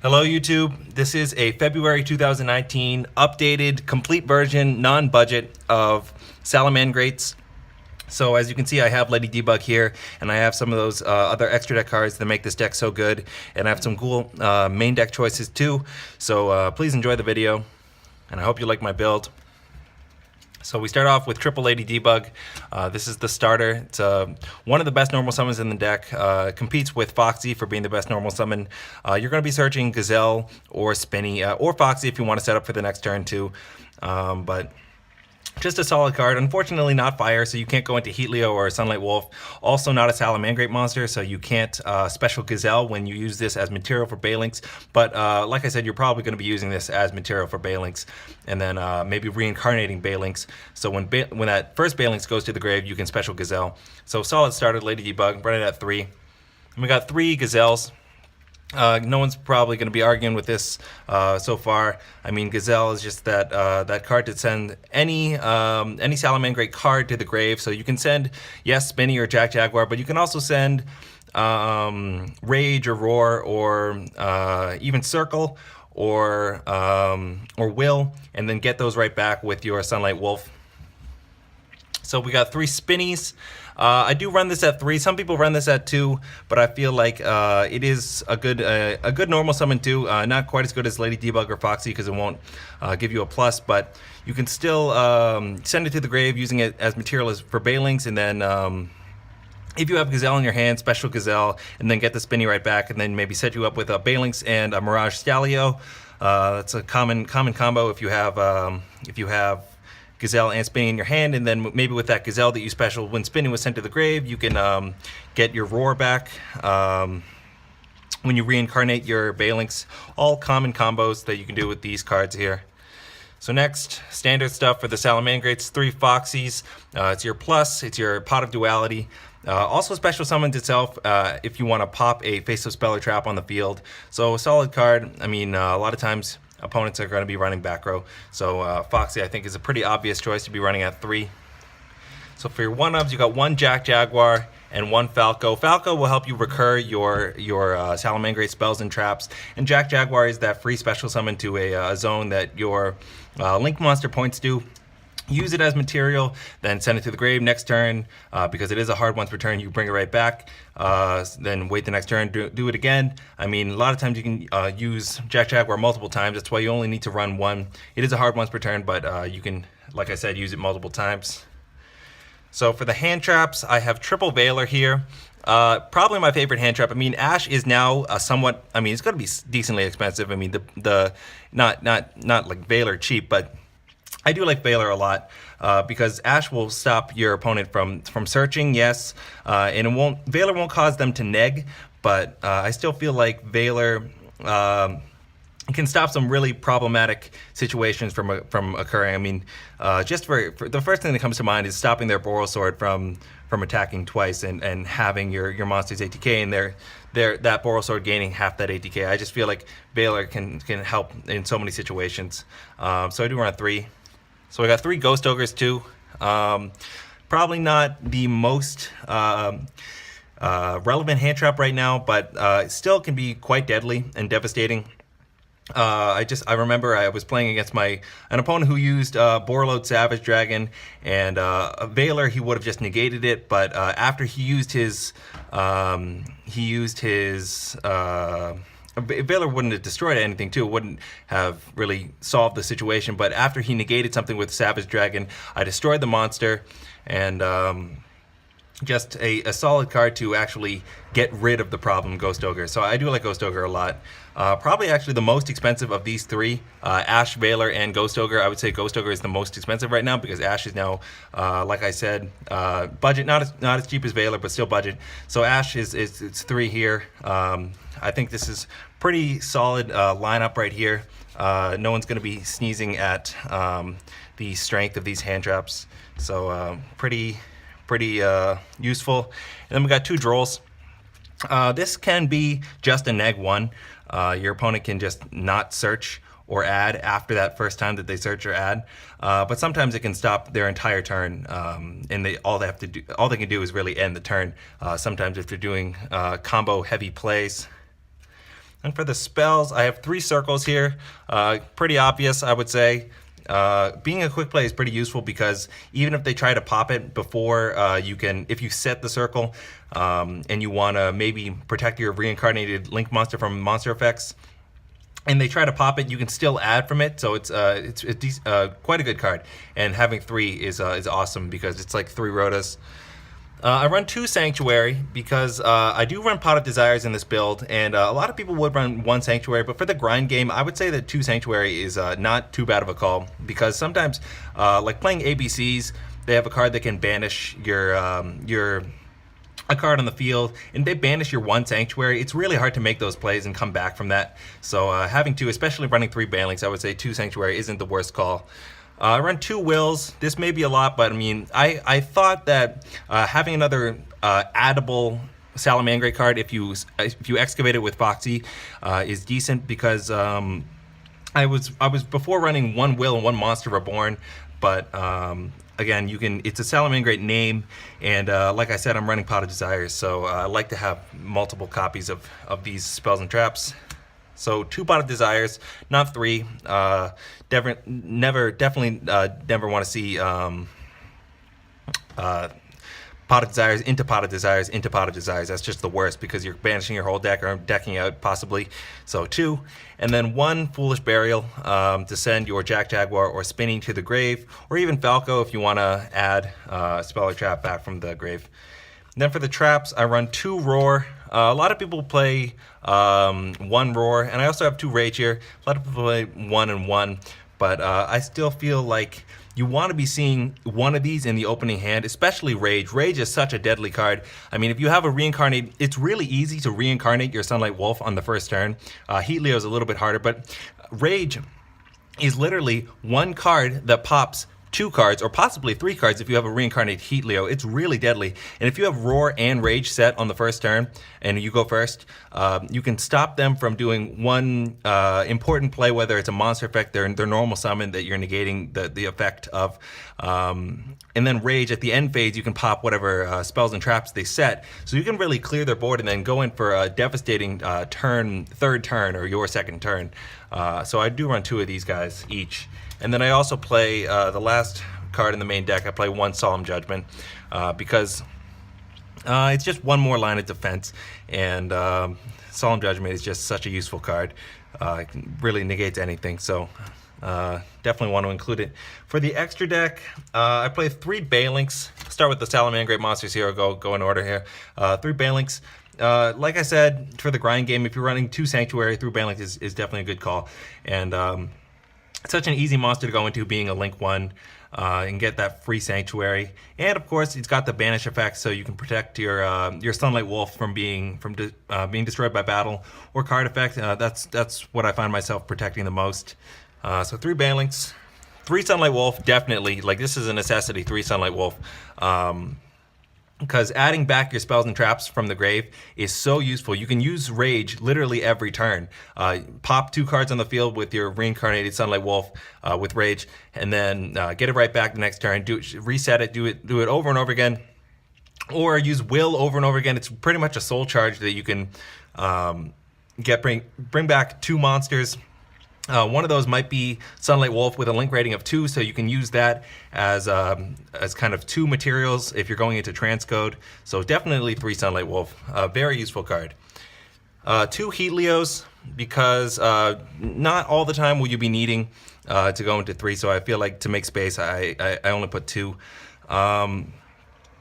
Hello YouTube, this is a February 2019 updated complete version, non-budget of Salamangreats. So as you can see, I have Lady Debug here, and I have some of those other extra deck cards that make this deck so good, and I have some cool main deck choices too. So please enjoy the video, and I hope you like my build. So we start off with Triple Lady Debug. This is the starter. It's one of the best normal summons in the deck. Competes with Foxy for being the best normal summon. You're going to be searching Gazelle or Spinny or Foxy if you want to set up for the next turn too. But just a solid card. Unfortunately not fire, so you can't go into Heat Leo or Sunlight Wolf. Also not a Salamangreat monster, so you can't special Gazelle when you use this as material for Balinks. But like I said, you're probably going to be using this as material for Balinks, and then maybe reincarnating Balinks. So when that first Balinks goes to the grave, you can special Gazelle. So solid starter, Lady Debug, running at 3. And we got 3 Gazelles. No one's probably going to be arguing with this so far. I mean, Gazelle is just that card to send any Salamangreat card to the grave. So you can send, yes, Spinny or Jack Jaguar, but you can also send Rage or Roar or even Circle or Will, and then get those right back with your Sunlight Wolf. So we got 3 Spinnies. I do run this at 3. Some people run this at 2, but I feel like it is a good normal summon too. Not quite as good as Lady Debug or Foxy because it won't give you a plus, but you can still send it to the grave using it as material for Balinks, and then if you have Gazelle in your hand, special Gazelle, and then get the Spinny right back, and then maybe set you up with a Balinks and a Mirage Stalio. That's a common combo if you have Gazelle and Spinny in your hand, and then maybe with that Gazelle that you special when Spinny was sent to the grave, you can get your Roar back when you reincarnate your Balinks. All common combos that you can do with these cards here. So next, standard stuff for the Salamangreats, 3 Foxies. It's your plus, it's your Pot of Duality. Also special summons itself if you want to pop a Face-Up Spell or Trap on the field. So a solid card. I mean, a lot of times opponents are going to be running back row. So Foxy, I think, is a pretty obvious choice to be running at 3. So for your 1-ups, you got 1 Jack Jaguar and 1 Falco. Falco will help you recur your Salamangreat spells and traps. And Jack Jaguar is that free special summon to a zone that your Link monster points to. Use it as material, then send it to the grave next turn. Because it is a hard once per turn, you bring it right back. Then wait the next turn, do it again. I mean, a lot of times you can use Jack Jaguar multiple times. That's why you only need to run 1. It is a hard once per turn, but you can, like I said, use it multiple times. So for the hand traps, I have Triple Veiler here. Probably my favorite hand trap. I mean, Ash is now somewhat, I mean, it's going to be decently expensive. I mean, not like Veiler cheap, but I do like Veiler a lot because Ash will stop your opponent from searching, yes, and Veiler won't cause them to neg, but I still feel like Veiler can stop some really problematic situations from occurring. I mean, just for the first thing that comes to mind is stopping their Boral Sword from attacking twice and having your monsters ATK and that Boral Sword gaining half that ATK. I just feel like Veiler can help in so many situations. So I do run 3. So I got 3 Ghost Ogres too. Probably not the most relevant hand trap right now, but still can be quite deadly and devastating. I remember I was playing against an opponent who used Borreload Savage Dragon, and Veiler, he would have just negated it, but after he used his Veiler wouldn't have destroyed anything too. It wouldn't have really solved the situation, but after he negated something with Savage Dragon, I destroyed the monster, and just a solid card to actually get rid of the problem Ghost Ogre. So I do like Ghost Ogre a lot. Probably actually the most expensive of these 3, Ash, Veiler, and Ghost Ogre. I would say Ghost Ogre is the most expensive right now because Ash is now, like I said, budget, not as cheap as Veiler, but still budget. So Ash it's 3 here. I think this is pretty solid lineup right here. No one's going to be sneezing at the strength of these hand traps. So pretty useful. And then we got 2 Drolls. This can be just a neg 1. Your opponent can just not search or add after that first time that they search or add, but sometimes it can stop their entire turn, and all they can do is really end the turn. Sometimes if they're doing combo heavy plays. And for the spells, I have 3 circles here. Pretty obvious, I would say. Being a quick play is pretty useful because even if they try to pop it before you can, if you set the circle and you want to maybe protect your reincarnated Link monster from monster effects, and they try to pop it, you can still add from it. So it's quite a good card. And having 3 is awesome because it's like 3 Rotas. I run 2 Sanctuary because I do run Pot of Desires in this build, and a lot of people would run 1 Sanctuary, but for the grind game, I would say that 2 Sanctuary is not too bad of a call, because sometimes, like playing ABCs, they have a card that can banish a card on the field, and they banish your 1 Sanctuary. It's really hard to make those plays and come back from that. So having 2, especially running 3 Banelings, I would say 2 Sanctuary isn't the worst call. I run 2 Wills. This may be a lot, but I mean, I thought that having another addable Salamangreat card, if you excavate it with Foxy, is decent, because I was before running 1 Will and 1 Monster Reborn, but again, it's a Salamangreat name, and like I said, I'm running Pot of Desires, so I like to have multiple copies of these spells and traps. So 2 Pot of Desires, not 3. Definitely never want to see Pot of Desires into Pot of Desires into Pot of Desires. That's just the worst, because you're banishing your whole deck or decking out possibly. So 2, and then 1 Foolish Burial to send your Jack Jaguar or Spinning to the grave, or even Falco if you want to add a spell or trap back from the grave. And then for the traps, I run 2 Roar. A lot of people play 1 Roar, and I also have 2 Rage here. A lot of people play 1 and 1, but I still feel like you want to be seeing 1 of these in the opening hand, especially Rage. Rage is such a deadly card. I mean, if you have a reincarnate, it's really easy to reincarnate your Sunlight Wolf on the first turn. Heat Leo is a little bit harder, but Rage is literally 1 card that pops 2 cards, or possibly 3 cards if you have a reincarnated Heat Leo. It's really deadly. And if you have Roar and Rage set on the first turn, and you go first, you can stop them from doing 1 important play, whether it's a monster effect, their normal summon that you're negating the effect of. And then Rage, at the end phase, you can pop whatever spells and traps they set. So you can really clear their board and then go in for a devastating third turn, or your second turn. So I do run 2 of these guys each. And then I also play the last card in the main deck. I play 1 Solemn Judgment because it's just 1 more line of defense, and Solemn Judgment is just such a useful card. It really negates anything, so definitely want to include it. For the extra deck, I play 3 Banelinks. Start with the Salamangreat monsters here. I'll go in order here. 3 Banelinks. Like I said, for the grind game, if you're running 2 Sanctuary, 3 Banelinks is definitely a good call. And such an easy monster to go into, being a Link 1, and get that free Sanctuary. And of course, it's got the banish effect, so you can protect your Sunlight Wolf from being destroyed by battle or card effect. That's what I find myself protecting the most. So 3 Banelinks, 3 Sunlight Wolf, definitely. Like, this is a necessity. 3 Sunlight Wolf. Because adding back your spells and traps from the grave is so useful. You can use Rage literally every turn. Pop 2 cards on the field with your reincarnated Sunlight Wolf with Rage, and then get it right back the next turn. Reset it, do it over and over again. Or use Will over and over again. It's pretty much a soul charge that you can bring back 2 monsters. One of those might be Sunlight Wolf with a link rating of 2, so you can use that as kind of 2 materials if you're going into transcode. So definitely 3 Sunlight Wolf, very useful card. 2 Heat Leos, because not all the time will you be needing to go into 3. So I feel like to make space, I only put 2.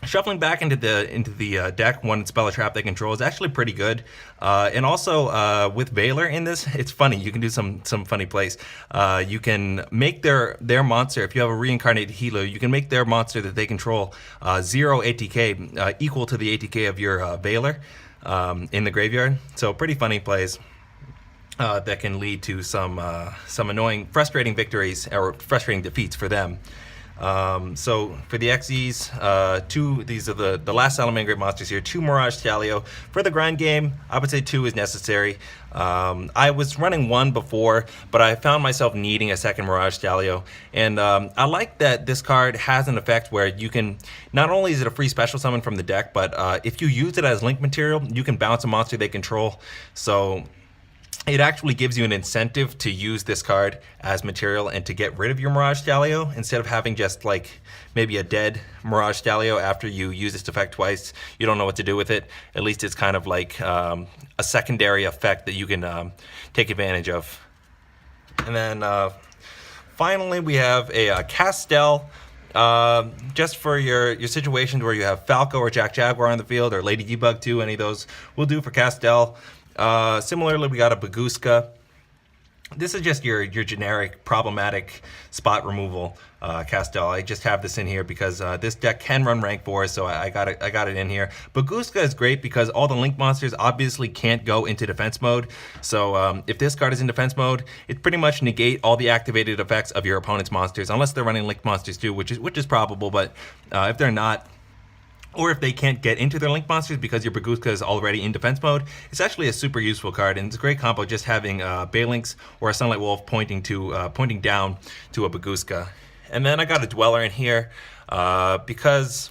Shuffling back into the deck, 1 spell or trap they control is actually pretty good. And also with Valor in this, it's funny. You can do some funny plays. You can make their monster, if you have a reincarnated Hilo, you can make their monster that they control 0 ATK, equal to the ATK of your Valor in the graveyard. So pretty funny plays that can lead to some annoying, frustrating victories or frustrating defeats for them. So for the XEs, these are the last Salamangreat monsters here. 2 Mirage Stalio. For the grind game, I would say 2 is necessary. I was running 1 before, but I found myself needing a second Mirage Stalio. And I like that this card has an effect where you can, not only is it a free special summon from the deck, but if you use it as link material, you can bounce a monster they control. So it actually gives you an incentive to use this card as material and to get rid of your Mirage Stalio instead of having just like maybe a dead Mirage Stalio after you use this effect twice. You don't know what to do with it. At least it's kind of like a secondary effect that you can take advantage of. And then finally we have a Castel. Just for your situations where you have Falco or Jack Jaguar on the field, or Lady Debug too, any of those will do for Castel. Similarly, we got a Baguska. This is just your generic problematic spot removal Castel. I just have this in here because this deck can run rank 4, so I got it in here. Baguska is great because all the link monsters obviously can't go into defense mode. So if this card is in defense mode, it pretty much negate all the activated effects of your opponent's monsters, unless they're running link monsters too, which is probable. But if they're not, or if they can't get into their link monsters because your Baguska is already in defense mode, it's actually a super useful card, and it's a great combo just having Balinks or a Sunlight Wolf pointing down to a Baguska. And then I got a Dweller in here because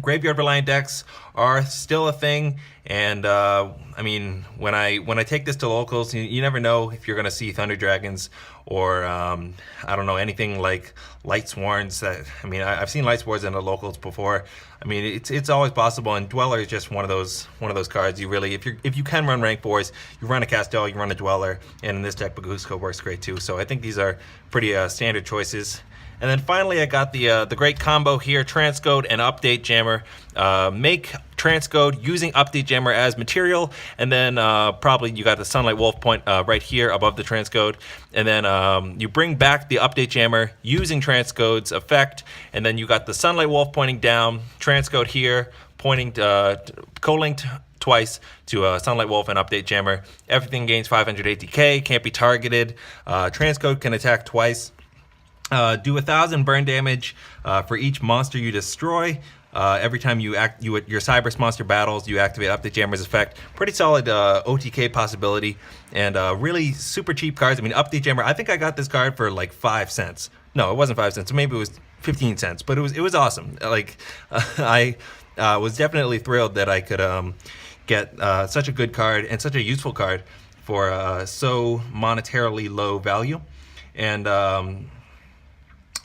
graveyard reliant decks are still a thing, and I mean, when I take this to locals, you never know if you're gonna see Thunder Dragons or I don't know, anything like Light Sworns. I've seen Light Sworns in the locals before. I mean, it's always possible, and Dweller is just one of those cards. You really, if you can run rank 4s, you run a Castel, you run a Dweller, and in this deck Baguska works great too. So I think these are pretty standard choices. And then finally, I got the great combo here, Transcode and Update Jammer. Make Transcode using Update Jammer as material, and then probably you got the Sunlight Wolf point right here above the Transcode, and then you bring back the Update Jammer using Transcode's effect, and then you got the Sunlight Wolf pointing down, Transcode here pointing co-linked twice to Sunlight Wolf and Update Jammer. Everything gains 500 ATK, can't be targeted. Transcode can attack twice. Do 1,000 burn damage for each monster you destroy. Every time your Cyberse monster battles, you activate Update Jammer's effect. Pretty solid OTK possibility, and really super cheap cards. I mean, Update Jammer, I think I got this card for like 5 cents. No, it wasn't 5 cents. Maybe it was 15 cents, but it was awesome. Like I was definitely thrilled that I could get such a good card and such a useful card for so monetarily low value. And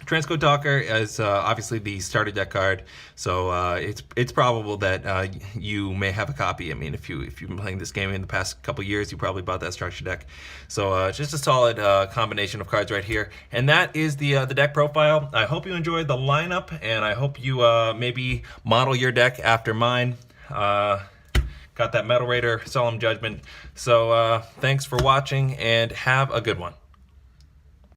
Transcode Talker is obviously the starter deck card, so it's probable that you may have a copy. I mean, if you've been playing this game in the past couple years, you probably bought that structure deck. So just a solid combination of cards right here, and that is the deck profile. I hope you enjoyed the lineup, and I hope you maybe model your deck after mine. Got that Metal Raider Solemn Judgment. So thanks for watching, and have a good one.